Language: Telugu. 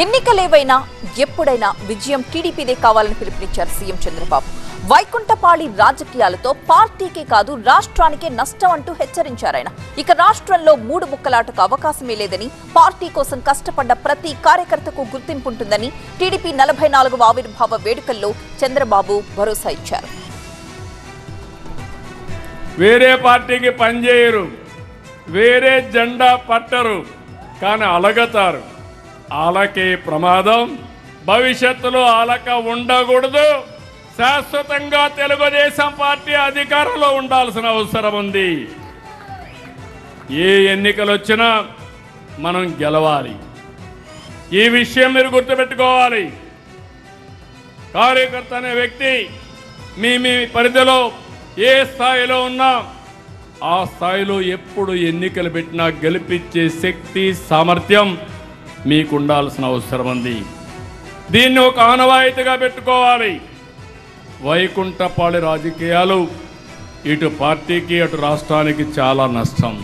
ఎన్నికలేవైనా ఎప్పుడైనా విజయం టీడీపీదే కావాలని పిలుపునిచ్చారు సీఎం చంద్రబాబు. వైకుంఠపాళి రాజకీయాలతో పార్టీకే కాదు రాష్ట్రానికే నష్టం అంటూ హెచ్చరించారాయన. ఇక రాష్ట్రంలో మూడు ముక్కలాటకు అవకాశమే లేదని, పార్టీ కోసం కష్టపడ్డ ప్రతి కార్యకర్తకు గుర్తింపు ఉంటుందని టీడీపీ 44వ ఆవిర్భావ వేడుకల్లో చంద్రబాబు భరోసా ఇచ్చారు. వేరే పార్టీకి పనిచేయరు, వేరే జెండా పట్టరు, కానీ అలగతారు. ఆలకే ప్రమాదం. భవిష్యత్తులో ఆలక ఉండకూడదు. శాశ్వతంగా తెలుగుదేశం పార్టీ అధికారంలో ఉండాల్సిన అవసరం ఉంది. ఏ ఎన్నికలు వచ్చినా మనం గెలవాలి. ఈ విషయం మీరు గుర్తుపెట్టుకోవాలి. కార్యకర్త అనే వ్యక్తి మీ పరిధిలో ఏ స్థాయిలో ఉన్నా ఆ స్థాయిలో ఎప్పుడు ఎన్నికలు పెట్టినా గెలిపించే శక్తి, సామర్థ్యం మీకు ఉండాల్సిన అవసరం ఉంది. దీన్ని ఒక ఆనవాయితీగా పెట్టుకోవాలి. వైకుంఠపాళి రాజకీయాలు ఇటు పార్టీకి అటు రాష్ట్రానికి చాలా నష్టం.